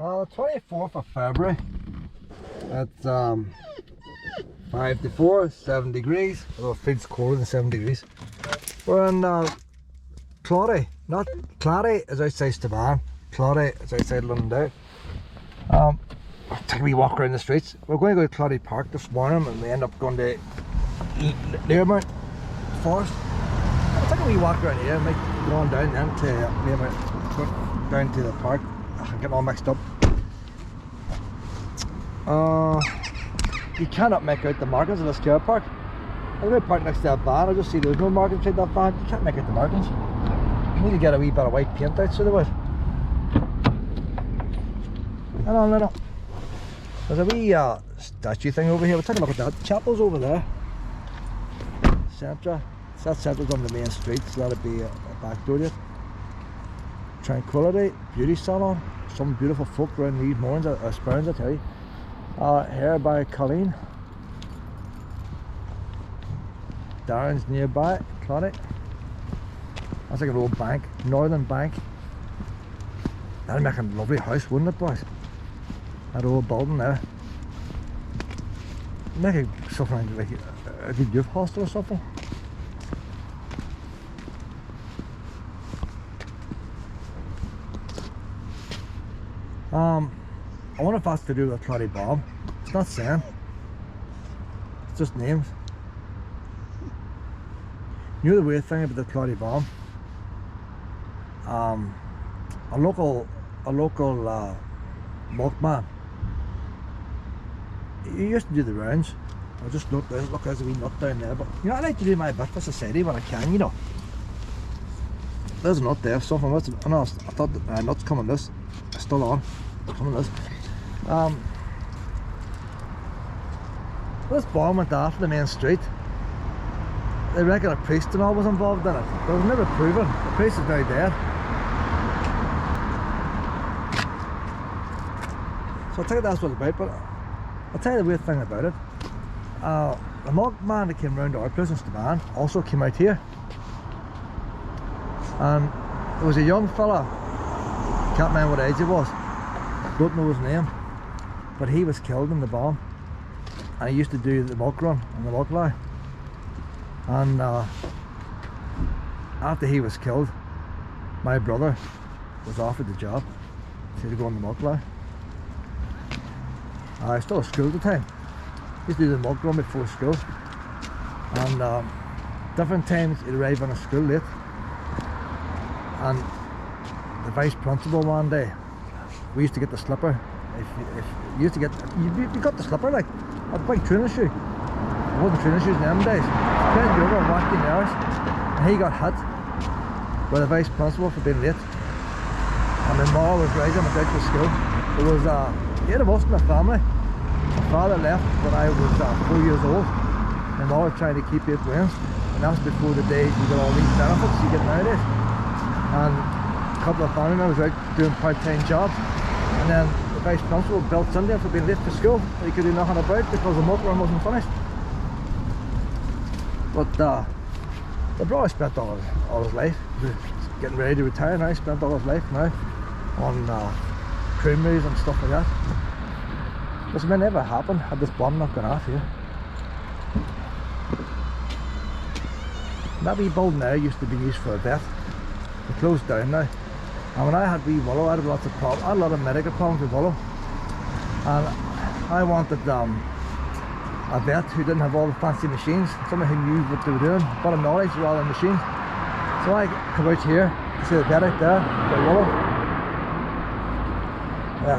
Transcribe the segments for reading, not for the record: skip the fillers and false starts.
24th of February. It's 5 to 4, 7 degrees. Although it feels colder than 7 degrees. We're in Claudy. Not Claudy is outside Stavan. Claudy is outside Londonderry. I'll take a wee walk around the streets. We're going to go to Claudy Park this morning and we end up going to Learmount Forest. I'll take a wee walk around here and make go on down then to Learmount, down to the park. I'm getting all mixed up. You cannot make out the markings of this car park. I'm going to park next to that van. I just see there's no markings inside that van. You can't make out the markings. You need to get a wee bit of white paint out so there was. Hang on, little. There's a wee statue thing over here. We'll take a look at that. The chapel's over there. Centra. That centre's on the main street, so that'll be a back door to it. Tranquility, beauty salon. Some beautiful folk around these mornings, Spurns, I tell you. Here by Colleen. Darren's nearby, Claudy. That's like an old bank, Northern Bank. That'd make a lovely house, wouldn't it, boys? That old building there. Make it something like a good youth hostel or something. I wonder if that's to do with the Claudy bomb. It's not saying. It's just names. You know the weird thing about the Claudy bomb? A local milkman. He used to do the rounds. I just look there's a wee nut down there. But you know, I like to do my bit for society when I can, you know. There's a nut there, something. I know, I thought the nut's coming this. It's still on. Coming this. This bomb went after the main street. They reckon a priest and all was involved in it. But it was never proven. The priest is now dead. So I think that's what it's about, but I'll tell you the weird thing about it. The milkman that came round to our place in Stavan also came out here. And there was a young fella, can't remember what age he was, don't know his name, but he was killed in the bomb. And he used to do the milk run and the milk lie. And after he was killed, my brother was offered the job to go on the milk lie. I was still at school at the time. Used to do the milk run before school. And different times he'd arrive on a school late. And the vice principal one day, we used to get the slipper. If you used to get, you got the slipper like a big training shoe. It wasn't training shoes in them days. Playing over and walking hours, and he got hit by the vice principal for being late. And my mom was raising him out to school. There was 8 of us in the family. My father left when I was 4 years old. My mom was trying to keep 8 wins, and that's before the days you got all these benefits you get nowadays. And a couple of family members were out doing part-time jobs, and then the vice principal built Sunday for being late for school that he could do nothing about because the milk run wasn't finished. But the brother spent all his life, he's getting ready to retire now, spent all his life now on creameries and stuff like that. This may never happen had this bomb not gone off here. That wee building there used to be used for a vet. It closed down now. And when I had wee Willow, I had lots of problems. I had a lot of medical problems with Willow. And I wanted a vet who didn't have all the fancy machines, someone who knew what they were doing, a bit of knowledge rather than machines. So I come out here, you see the vet out there, the Willow.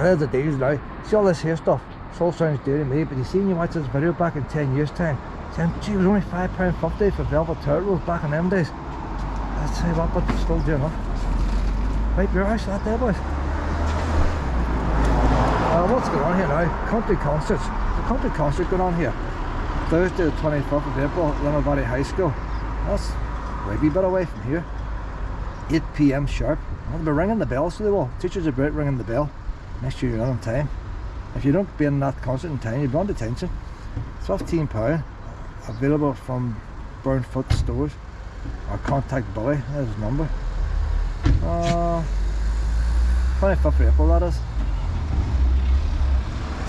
There's the deals now. See all this here stuff, it all sounds dear to me, but you see when you watch this video back in 10 years time, saying, gee, it was only £5.50 for velvet turtles back in them days. I'll tell you what, but it's still dear enough. Right, your house that there, boys. What's going on here now? Country concerts. There's a country concert going on here. Thursday the 25th of April at Limmer Valley High School. That's a wee bit away from here. 8 PM sharp. They'll be ringing the bell, so they will. Teachers are about ringing the bell. Make sure you're on time. If you don't be in that concert in time, you'll be on detention. £15 available from Burnfoot stores, or contact Billy, there's his number. 25th of April that is.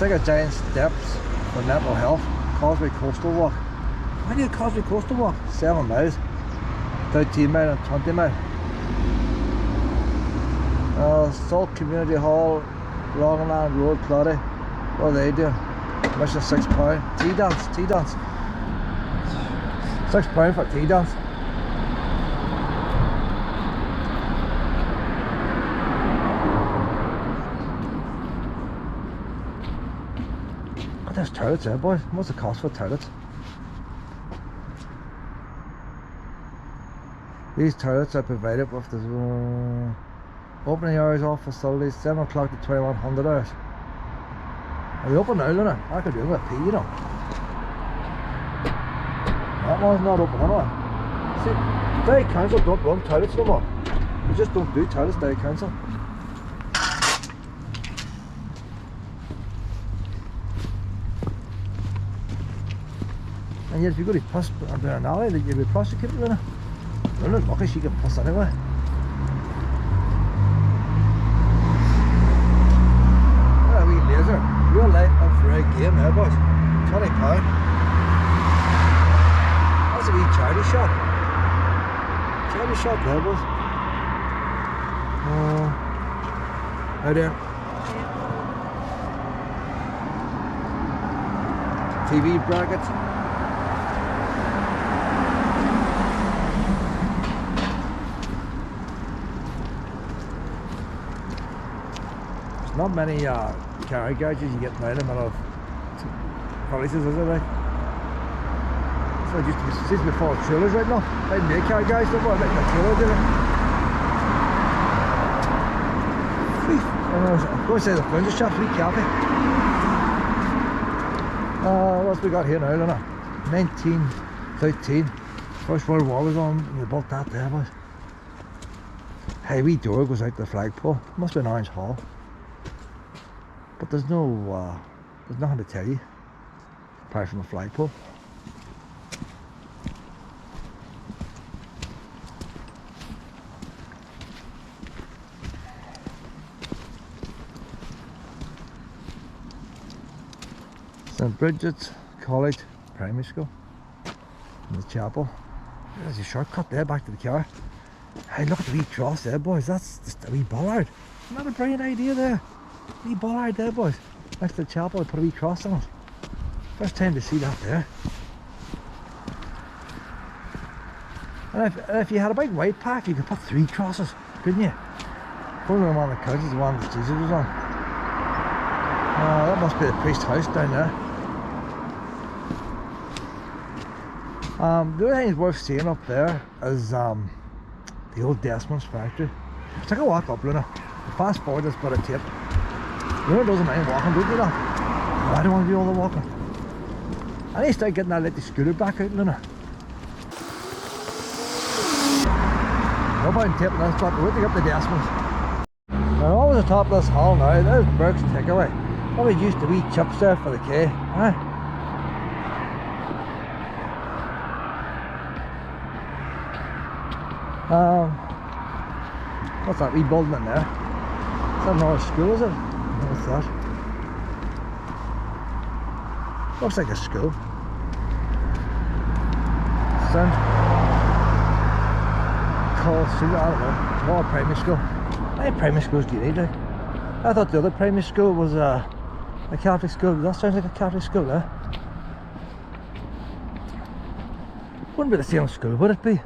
like a giant steps for mental health. Causeway Coastal Walk. Why do you Causeway Coastal Walk? 7 miles. 13 mile and 20 mile. Salt Community Hall, Longland Road, Claudy. What are they doing? Mission £6. Tea dance, tea dance. £6 for tea dance. Oh, there's toilets there, boys. What's the cost for toilets? These toilets are provided with the opening hours of facilities 7 o'clock to 2100 hours. Are they open now, Luna? I could do it with a pee, you know. That one's not open anyway. See, Derry Council don't run toilets no more. They just don't do toilets, Derry Council. And yet if you go to piss down an alley, then you'll be prosecuted, Luna. You're not lucky she can piss anyway. What a wee laser. Real life up for a game there, boys. £20. That's a wee charity shop. Charity shop there, boys. How there? TV brackets. There's not many carry garages you get now in the middle of villages, is it, like? So it used to be, seems to be full of trailers right now. They make carry garages no more, like the trailer did it. I'm going to say the furniture shop, free cafe. What else we got here now, Luna? 1913. First World War was on, and they built that there, boys. Hey, wee door goes out the flagpole. Must be an orange hall. But there's no, there's nothing to tell you, apart from a flagpole. St. Bridget's College Primary School in the chapel. There's a shortcut there back to the car. Hey, look at the wee cross there, boys. That's just a wee bollard. Not a brilliant idea there. Wee bollard there, boys. Next to the chapel, I put a wee cross on it. First time to see that there. And if you had a big white pack, you could put 3 crosses, couldn't you? One of them on the couch is the one that Jesus was on. That must be the priest's house down there. The other thing that's worth seeing up there is the old Desmond's factory. Take a walk up, Luna. Fast forward this bit of tape. Luna doesn't mind walking, don't you know? I don't want to do all the walking. I need to start getting that little scooter back out, Luna. No point taping this, but we're going to get the Desmonds. Now, over the top of this hall now, there's Burke's Takeaway. Probably used to be chips there for the K. Huh? What's that wee building in there? Is that another school, is it? What's that? Looks like a school. St. Call School, I don't know. More primary school. How many primary schools do you need? Like? I thought the other primary school was a Catholic school. That sounds like a Catholic school there. Wouldn't be the same school, would it be?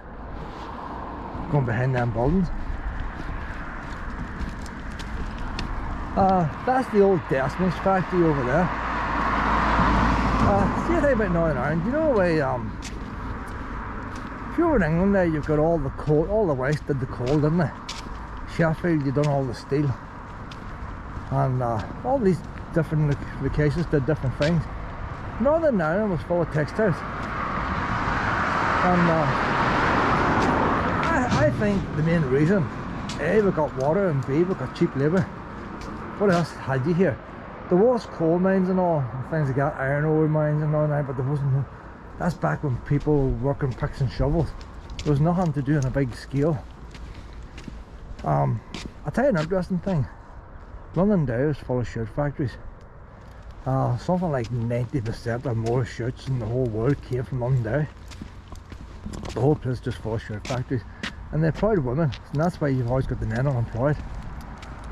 Going behind them buildings. That's the old Desmond's factory over there. See the thing about Northern Ireland, you know the way if you were in England there, you've got all the coal, all the West did the coal, didn't they? Sheffield, you done all the steel. And all these different locations did different things. Northern Ireland was full of textiles. And I think the main reason, A, we got water, and B, we got cheap labour. What else had you here? There was coal mines and all, and things like that, iron ore mines and all that, but there wasn't. That's back when people were working picks and shovels. There was nothing to do on a big scale. I'll tell you an interesting thing. Londonderry is full of shirt factories. Something like 90% or more shirts in the whole world came from Londonderry. The whole place just full of shirt factories, and they're proud women, and that's why you've always got the men unemployed.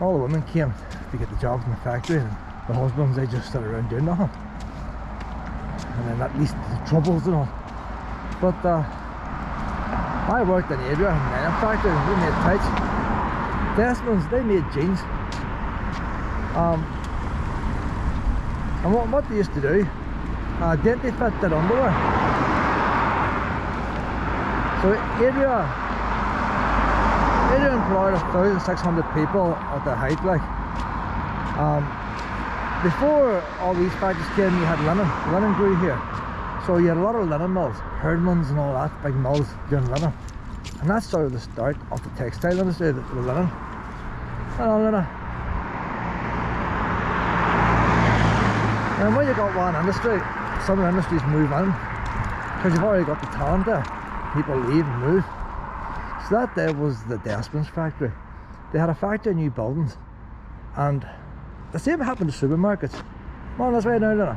All the women came to get the jobs in the factory, and the husbands, they just stood around doing nothing. And then at least the troubles and all. But I worked in Adria in the linen factory, and we made tights. Desmonds, they made jeans. And what they used to do, Denty Fit did underwear. So Adria employed 1,600 people at their height, like. Before all these factories came, you had linen grew here. So you had a lot of linen mills, Herdmans and all that, big mills doing linen. And that's sort of the start of the textile industry, the linen. And when you got one industry, some industries move in, because you've already got the talent there. People leave and move. So that there was the Desmonds factory. They had a factory in new buildings, and the same happened to supermarkets. Man, that's right now,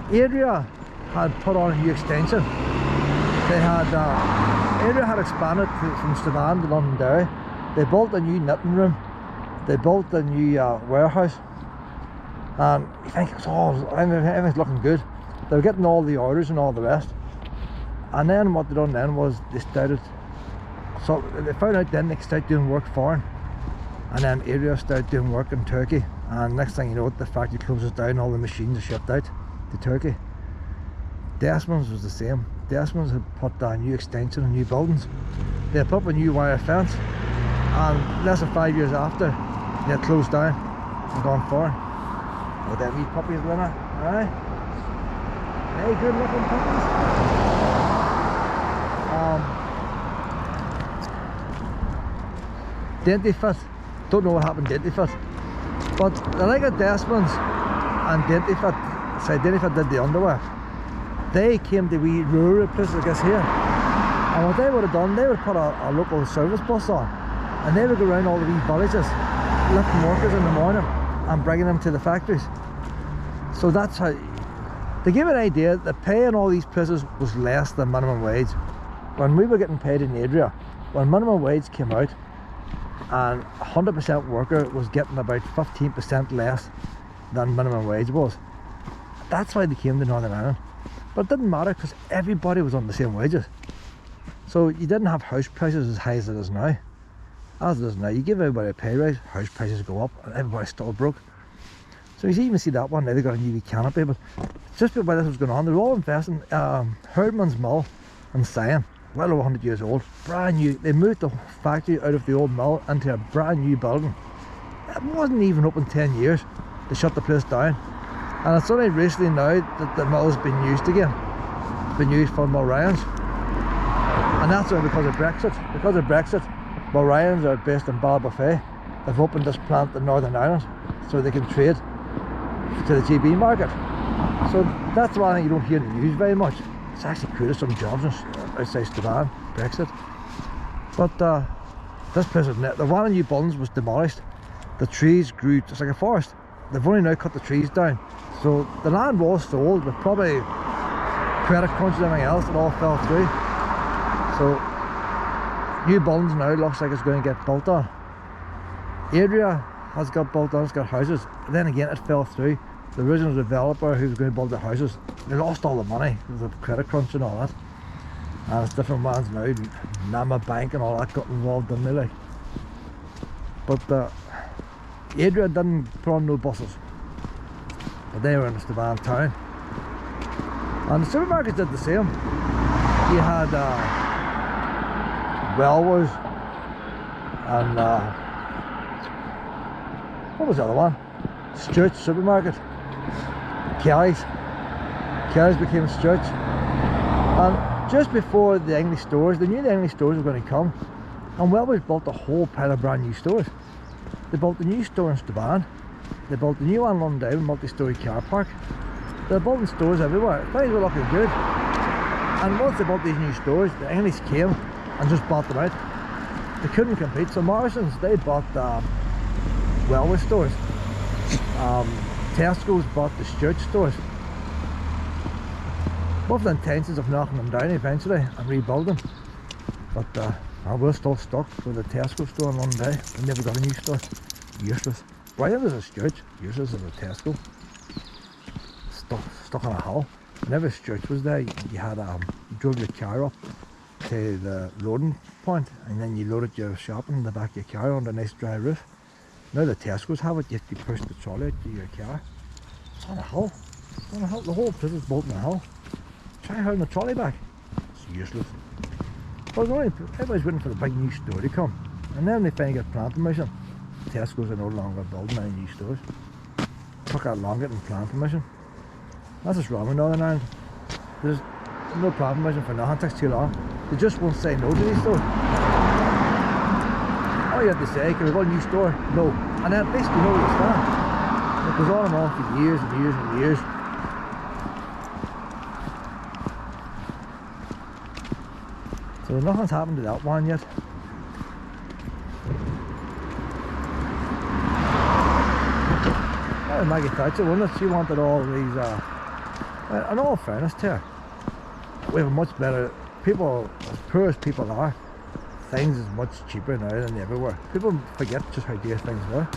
Adria had put on a new extension. They had Adria had expanded from Strabane to Londonderry. They built a new knitting room. They built a new warehouse. And you think it's everything's looking good. They were getting all the orders and all the rest. And then what they done then was they started, so they found out then they started doing work foreign. And then Adria started doing work in Turkey. And next thing you know, the factory closes down, all the machines are shipped out to Turkey. Desmonds was the same. Desmonds had put a new extension and new buildings. They had put up a new wire fence, and less than 5 years after, they had closed down and gone foreign. Oh, them wee puppies, Lena, aye? Hey, good looking puppies. Denty Fit, don't know what happened to Denty Fit, but the like of Desmonds and Denty Fit, say Denty Fit did the underwear. They came to wee rural places like this here, and what they would have done, they would put a local service bus on, and they would go around all the wee villages, lifting workers in the morning and bringing them to the factories. So that's how, to give an idea, the pay in all these places was less than minimum wage. When we were getting paid in Adria, when minimum wage came out, and 100% worker was getting about 15% less than minimum wage was. That's why they came to Northern Ireland. But it didn't matter, because everybody was on the same wages. So you didn't have house prices as high as it is now. As it is now, you give everybody a pay rise, house prices go up, and everybody's still broke. So you even see that one now, they got a new canopy, but just while this was going on, they were all investing. Herdman's Mill in Sion, well over 100 years old, brand new. They moved the factory out of the old mill into a brand new building. It wasn't even open 10 years. They shut the place down. And it's only recently now that the mill has been used again. It's been used for Mulryans. And that's only because of Brexit. Because of Brexit, Mulryans are based in Ballybofey. They've opened this plant in Northern Ireland so they can trade to the GB market. So that's why you don't hear the news very much. It's actually created some jobs outside Strabane, Brexit. But this place, the one in New Bullens was demolished. The trees grew just like a forest. They've only now cut the trees down. So the land was sold, but probably credit crunch and everything else, it all fell through. So New Bullens now looks like it's going to get built on. Adria has got built on, it's got houses. And then again, it fell through. The original developer who was going to build the houses, they lost all the money because of credit crunch and all that. And it's different ones now, Nama Bank and all that got involved in there, like. But Adria didn't put on no buses, but they were in the Strabane town. And the supermarkets did the same. You had Wellwers and what was the other one? Stewart's supermarket. Kelly's became Stewart's. And just before the English stores, they knew the English stores were going to come, and Wellwers built a whole pile of brand new stores. They built a new store in Strabane. They built a new one in Londonderry, multi-storey car park. They're building stores everywhere. Things were looking good. And once they built these new stores, the English came and just bought them out. They couldn't compete. So Morrison's, they bought Wellwers stores. Tesco's bought the Stewart stores with the intentions of knocking them down eventually and rebuilding, but we're still stuck with the Tesco store in Londonderry. We never got a new store. Useless. Brilliant as a Stewart, useless as a Tesco. Stuck on a hill. Whenever Stewart was there, you had you drove your car up to the loading point, and then you loaded your shopping in the back of your car under a nice dry roof. Now the Tesco's have it, you have to push the trolley out to your car. It's on a hill. It's on a hill. The whole place is built on a hill. Try hauling the trolley back. It's useless. But everybody's waiting for the big new store to come, and then they finally get plan permission. Tesco's are no longer building any new stores. Took that long getting plan permission. That's what's wrong with Northern Ireland. There's no plan permission for nothing. It takes too long. They just won't say no to these stores. All you have to say, can we go to a new store? No. And then basically know where you stand. It goes on and on for years and years and years. So nothing's happened to that one yet. That was Maggie Thatcher, wasn't it? She wanted all these, in all fairness to her, we have a much better, people, as poor as people are, things is much cheaper now than they ever were. People forget just how dear things were.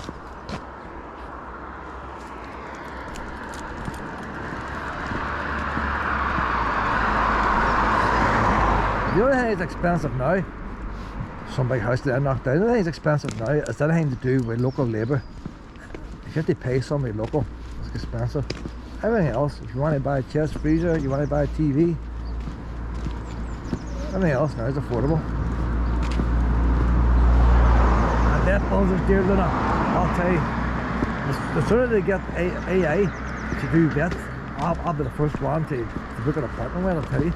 The only thing that's expensive now, some big house that I knocked down, the only thing that's expensive now is anything to do with local labour. If you have to pay somebody local, it's expensive. Everything else, if you want to buy a chest freezer, you want to buy a TV, everything else now is affordable. And that bills is dear, Luna. I'll tell you, the sooner they get AI to do that, I'll be the first one to book an apartment with, I'll tell you.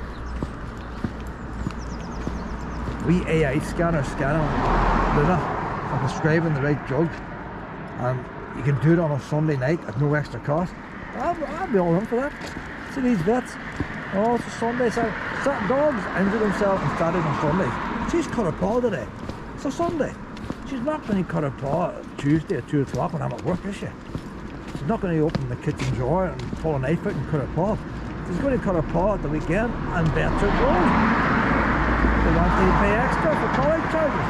We AI scanner Luna, and prescribing the right drug, and you can do it on a Sunday night at no extra cost. I'll be all in for that. See these vets, oh, it's a Sunday, so dogs injure themselves on Saturday and Sunday. She's cut her paw today. It's a Sunday. She's not going to cut her paw Tuesday at 2 o'clock when I'm at work, is she? She's not going to open the kitchen drawer and pull a knife out and cut her paw. She's going to cut her paw at the weekend and vets her gold. They want to pay extra for college charges.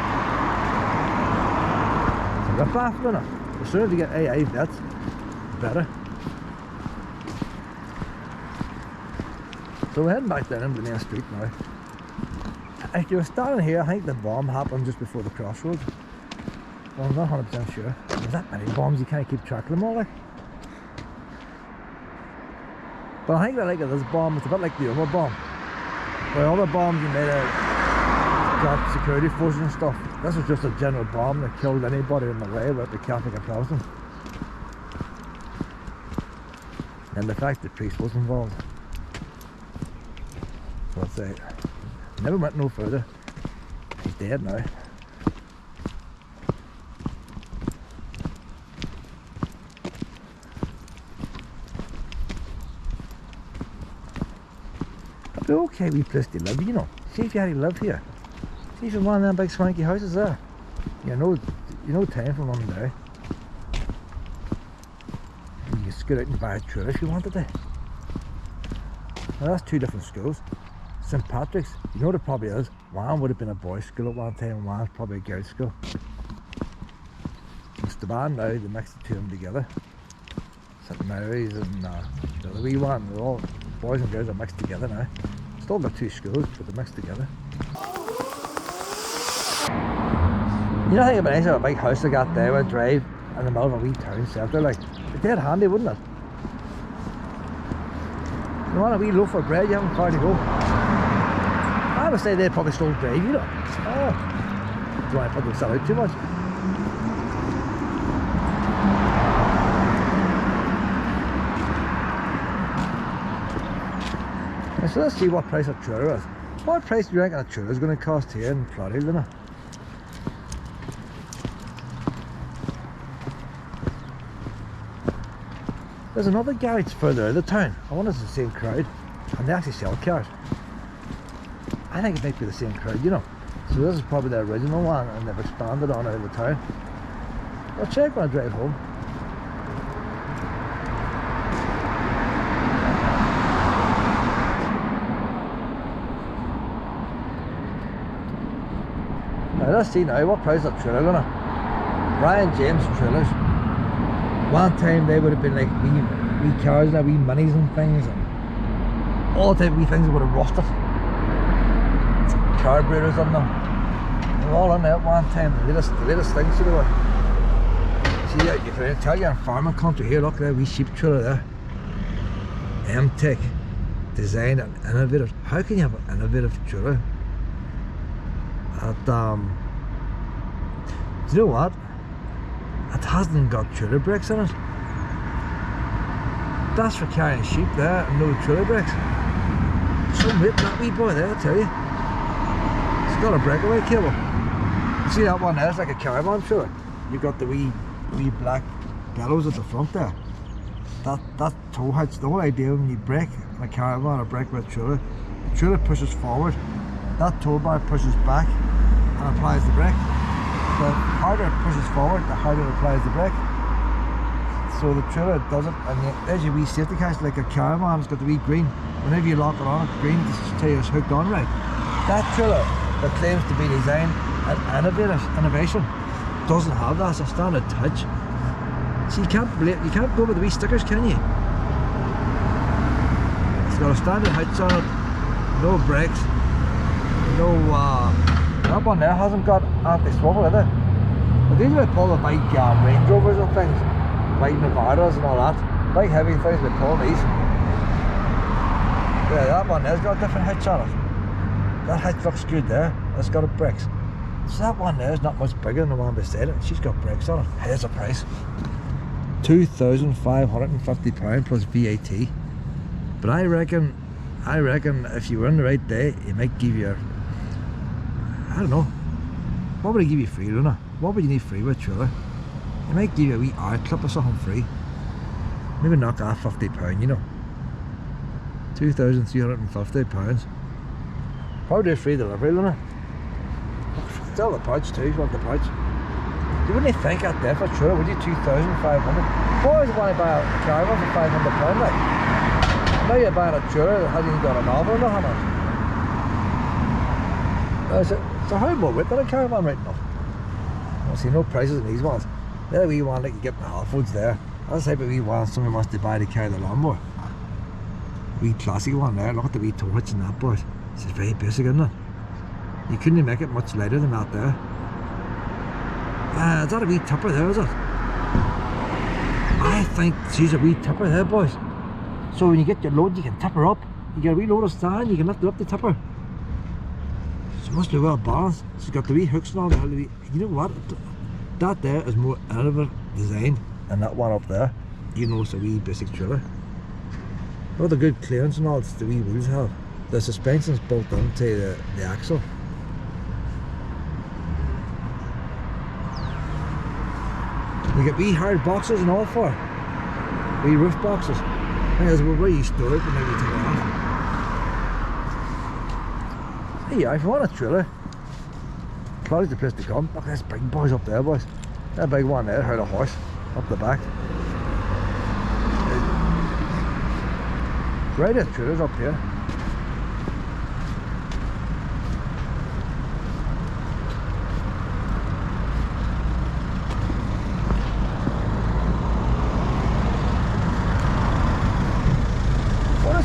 It's a rip-off, isn't it? The sooner they get AI vets, the better. So we're heading back down into the main street now. If you were standing here, I think the bomb happened just before the crossroads. Well, I'm not 100% sure. There's that many bombs, you can't keep track of them all, like. But I think that, like, this bomb, it's a bit like the other bomb. Where other bombs you made out got security forces and stuff. This was just a general bomb that killed anybody in the way, whether the Catholic or Protestant. And the fact that the priest was involved. So I'd say, never went no further. He's dead now. It'd be okay wee place to live, you know. See if you had to live here. See if you're one of them big swanky houses there. You know time from Londonderry. You can scoot out and buy a trailer if you wanted to. Now that's two different schools. St Patrick's, you know what it probably is? One would have been a boys' school at one time, and one's probably a girls' school. It's the band now, they mixed the two of them together. St Mary's and the other wee one, they're all boys and girls are mixed together now. Still got two schools, but they're mixed together. You know, I think it'd be nice to have a big house like that there with a drive in the middle of a wee town centre, like. It'd be dead handy, wouldn't it? You want a wee loaf of bread, you haven't far to go. I would say they'd probably still drive, you know. Oh, don't want to put themselves out too much. So let's see what price a trailer is. What price do you reckon a trailer is going to cost here in Claudy, Luna? There's another garage further out of the town. I wonder if it's the same crowd. And they actually sell cars. I think it might be the same crowd, you know. So this is probably the original one and they've expanded on out of the town. I'll check when I drive home. let's see now, what price are trailer gonna? Brian James trailers. One time they would have been like wee cars and wee minis and things, and all type of wee things that would have rusted. Carburetors on them. They were all on there at one time. The latest things to do it. See, you can tell you're in farming country here. Look there, wee sheep trailer there. M-Tech, design and innovative. How can you have an innovative trailer? Do you know what? It hasn't got trailer brakes in it. That's for carrying sheep there, and no trailer brakes. So weight that wee boy there, I tell you. It's got a breakaway cable. See that one there? It's like a caravan trailer. You got the wee black bellows at the front there. That tow hitch. The whole idea when you brake in a caravan or brake with a trailer, the trailer pushes forward. That tow bar pushes back and applies the brake. The harder it pushes forward, the harder it applies the brake. So the trailer does it, and there's your wee safety catch like a caravan. It's got the wee green. Whenever you lock it on, green to tell you it's hooked on right. That trailer that claims to be designed and innovation doesn't have that. It's a standard hitch. So you can't go with the wee stickers, can you? It's got a standard hitch on it, no brakes, no that one there hasn't got anti-swivel either. But these are called the big Range Rovers and things, big Nevadas and all that, big heavy things they call these. Yeah, that one there's got a different hitch on it. That hitch looks good there. It's got a brakes. So that one there is not much bigger than the one beside it. She's got brakes on it. Here's the price: £2,550 plus VAT. But I reckon if you were on the right day, it might give you, I don't know, what would it give you free, Luna? What would you need free with a trailer? It might give you a wee R clip or something free. Maybe knock off £50, you know. £2,350. Probably free delivery, Luna. Still the pouch too, if you want the pouch. You wouldn't think that there for a trailer, would you? 2,500. Boys want to buy a caravan for £500, like. Now you're buying a trailer that hasn't even got a novel or nothing on it. So how more width than a caravan right now? I see no prices in these ones. They're the wee one that you get in the half woods there. That's the type of wee one someone wants to buy to carry the lawnmower. Wee classic one there. Look at the wee tow hitch in that, boys. This is very basic, isn't it? You couldn't make it much lighter than that there. Is that a wee tipper there, is it? I think she's a wee tipper there, boys. So when you get your load, you can tip her up. You get a wee load of stand, you can lift it up the tipper. So it must be well balanced. She's got the wee hooks and all that. You know what? That there is more innovative design than that one up there. Even though it's a wee basic trailer. Look at the good clearance and all the wee wheels have. The suspension's built into the axle. You get wee hard boxes and all for it. Wee roof boxes. That's where you store it whenever you take it off. Hey, yeah, if you want a trailer, Claudy's the place to come. Look at this big boys up there, boys. That big one there, heard a horse up the back. Right at trailers up here.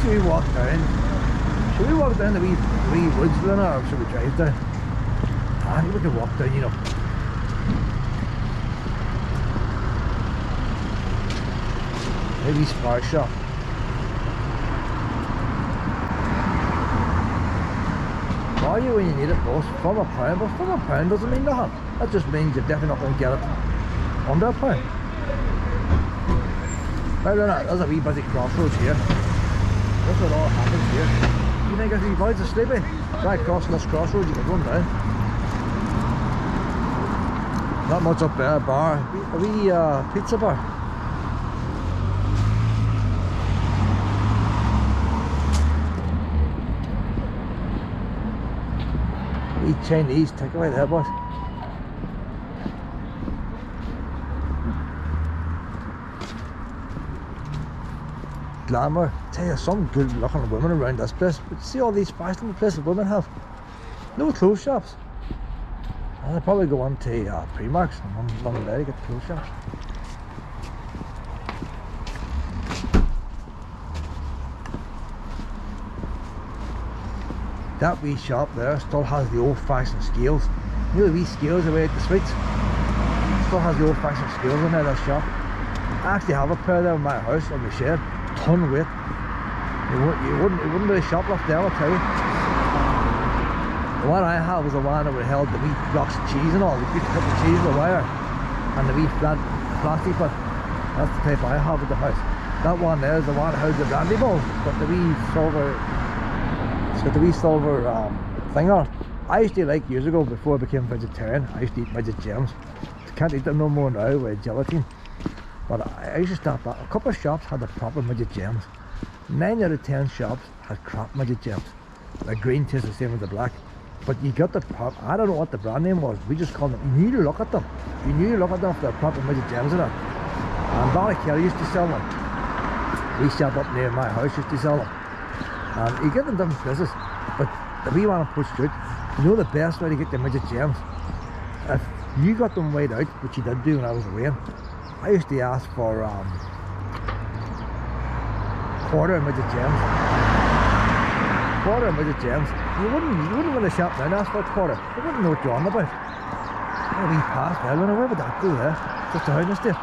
Should we walk down? Should we walk down the wee woods then, or should we drive down? I think we can walk down, you know. Maybe spar shop. Buy you when you need it, boss. From a pound, but from a pound doesn't mean nothing. That just means you're definitely not going to get it under a pound. Right then, there's a wee busy crossroads here. That's what all happens here. You think if you boys are sleeping, right crossing this crossroad, you can run down. Not much up there, a bar, a wee pizza bar. Wee Chinese takeaway there, boys. Glamour. Tell you, some good looking women around this place. But see all these fashionable places women have. No clothes shops. And I'll probably go on to Primark's in Londonderry to get tool shops. That wee shop there still has the old-fashioned scales. You know the wee scales away at the sweets? Still has the old-fashioned scales in there, that shop. I actually have a pair there in my house, on my shed. Ton weight. You wouldn't really shoplift there, I'll tell you. The one I have was the one that would held the wee blocks of cheese and all. You could cut the cheese with a wire and the wee flat plastic bit. That's the type I have at the house. That one there is the one that holds the brandy balls. It's got the wee silver. It's got the wee silver thing on it. I used to like years ago, before I became vegetarian, I used to eat midget gems. I can't eat them no more now with gelatin. But I used to stop at a couple of shops had the proper midget gems. 9 out of 10 shops had crap midget gems. The green tastes the same as the black. But you got the prop. I don't know what the brand name was. We just called them. You need to look at them. You need to look at them for the proper midget gems in it. And Ballykelly used to sell them. We shop up near my house used to sell them. And you get them different places. But the wee one I pushed through, you know the best way to get the midget gems? If you got them weighed out, which you did do when I was away, I used to ask for quarter midget gems. Quarter midget gems. You wouldn't want to shop now and ask for a quarter. You wouldn't know what you're on about. A wee pass there, where would that go there? Just a housing estate.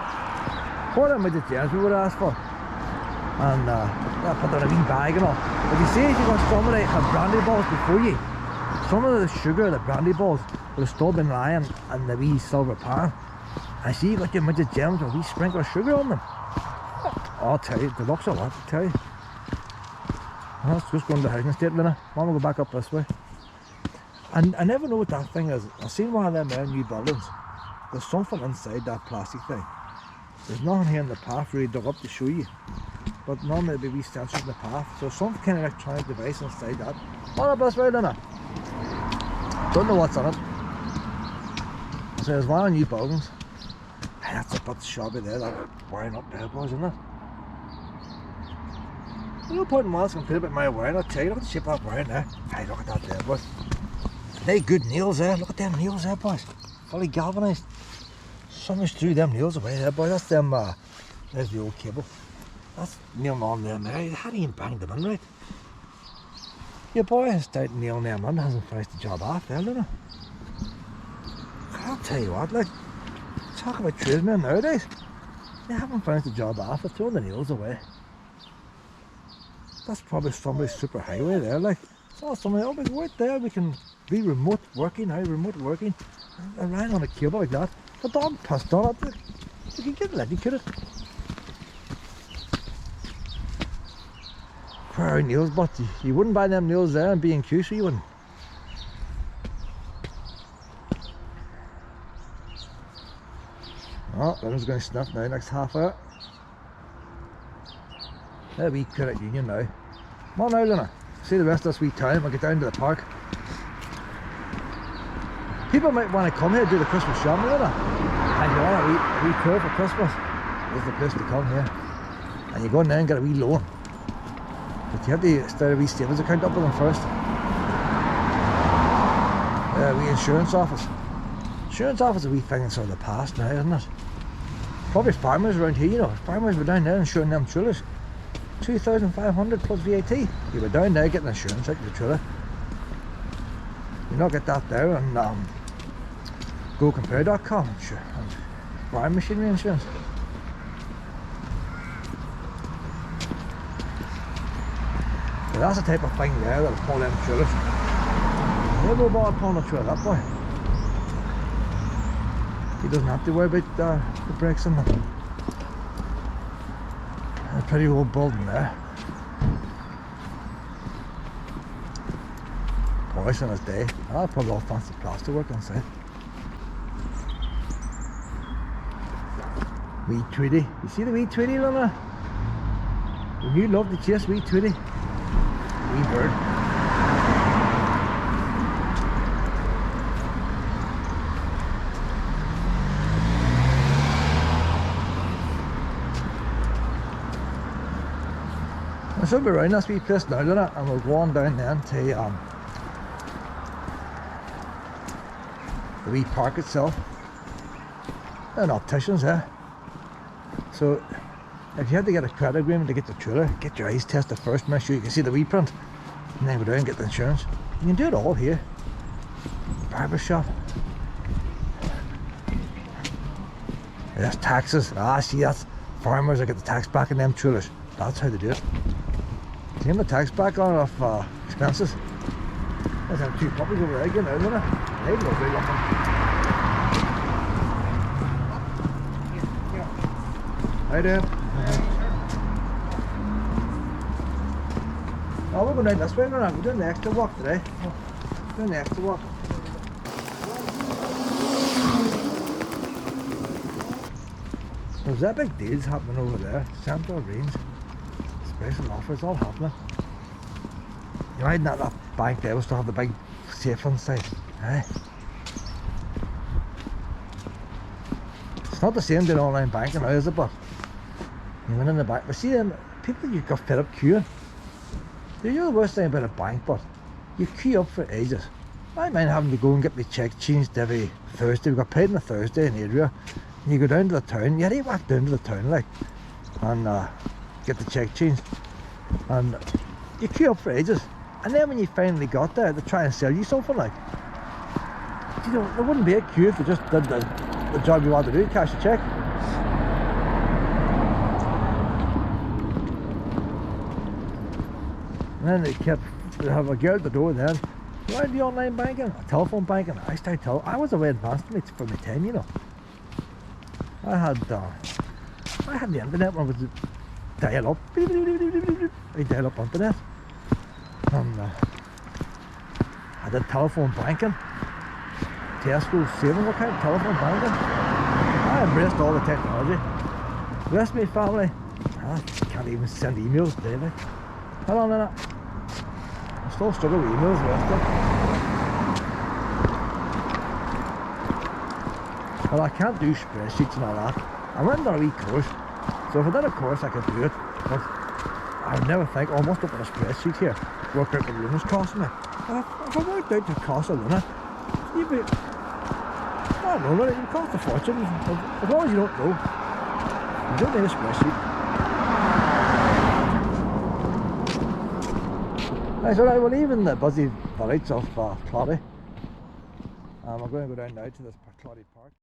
Quarter midget gems we would ask for. And put down a wee bag and all. But you see, if you got some of the brandy balls before you, some of the sugar, the brandy balls, would have still been lying in the wee silver pan. I see you got your midget gems with a wee sprinkle of sugar on them. I'll tell you, the looks of what, I'll tell you. Well, it's just going to the housing estate, Lena. Mum will go back up this way. And I never know what that thing is. I've seen one of them there new buildings. There's something inside that plastic thing. There's nothing here in the path really dug up to show you. But normally there'll be wee sensors in the path. So some kind of electronic device inside that. On up this way, Lena. Don't know what's on it. So there's one of the new buildings. Hey, that's a bit shabby there, that wiring up there, boys, isn't it? No point in asking a bit about my wiring, I'll tell you. Look at the shape of that wiring there. Hey, look at that there, boys. They good nails there. Look at them nails there, boys. Fully galvanised. Somebody's threw them nails away there, boys. That's them, there's the old cable. That's nailing on them there. They hadn't even banged them in right. Your boy has started nailing them in, hasn't finished the job off there, didn't he? I'll tell you what, like, talk about tradesmen nowadays. They haven't finished the job off, they're throwing the nails away. That's probably somebody's super highway there, like. Saw somebody, oh, but right there we can be remote working, remote working. I ran on a cable like that. The dog pissed on it. You can get electrocuted. Poor nails, but you wouldn't buy them nails there and be in Q, so you wouldn't. Oh, Lynn's going to sniff now, next half hour. There we credit union now. Come on now, Lynna. See the rest of this wee town. We'll get down to the park. People might want to come here and do the Christmas shopping, Lynna. And you want a wee tour for Christmas. This is the place to come here. And you go in there and get a wee loan. But you have to start a wee savings account up with them first. Wee insurance office. Insurance office is a wee thing that's of the past now, isn't it? Probably farmers around here, you know. Farmers were down there insuring them trailers. 2,500 plus VAT. You were down there getting insurance out of the trailer. You not get that there on GoCompare.com, sure, and farm machinery insurance. But that's the type of thing there that'll pull them trailers. Never bother pulling a trailer that boy. He doesn't have to worry about the brakes and them. A pretty old building there. Polished on his day. I'll probably all fancy plaster work inside. Wee Tweety. You see the wee Tweety, Lana? When you love to chase wee Tweety. Wee bird. So we're around this wee place now, Lynna, and we're going down then to the wee park itself. They're an opticians, eh? So if you had to get a credit agreement to get the trailer, get your eyes tested first, make sure you can see the wee print, and then go down and get the insurance. You can do it all here. Barber shop. That's taxes. Ah, see, that's farmers that get the tax back in them trailers. That's how they do it. Claim the tax back on off expenses. There's them two puppies over there again, isn't it? They look big looking. How you doing? Oh, we're going down this way, we're doing the extra walk today. Doing the extra walk. There's that big deals happening over there. Central Range. Special offers all happening. You might not that bank there will still have the big safe inside. Eh? It's not the same doing online banking now, is it? But you went in the bank. But see them people you've got fed up queuing. You're the worst thing about a bank, but you queue up for ages. I mind having to go and get my check changed every Thursday. We got paid on a Thursday in the area. And you go down to the town, you had to walk down to the town like and get the check changed. And you queue up for ages. And then when you finally got there, they try and sell you something like, you know, there wouldn't be a queue if you just did the job you wanted to do, cash a check. And then they'd have a girl at the door then. You want to do online banking? Telephone banking? I started I was away advanced for my time, you know. I had the internet when I was dial up. I dial up internet. And I did telephone banking. Tesco savings account, telephone banking. I embraced all the technology. The rest of my family, I can't even send emails daily. Hold on a minute. I still struggle with emails the rest of it. Well, I can't do spreadsheets and all that. I went on a wee course, so if I did a course I could do it, but I would never think, oh, I must open a spreadsheet here, work out the lunars costing me. If I worked out the cost of lunar, you'd be, I don't know, it would cost a fortune. As long as you don't know, you don't need a spreadsheet. Right, so we're leaving the busy village of Claudy. We're going to go down now to this Claudy Park.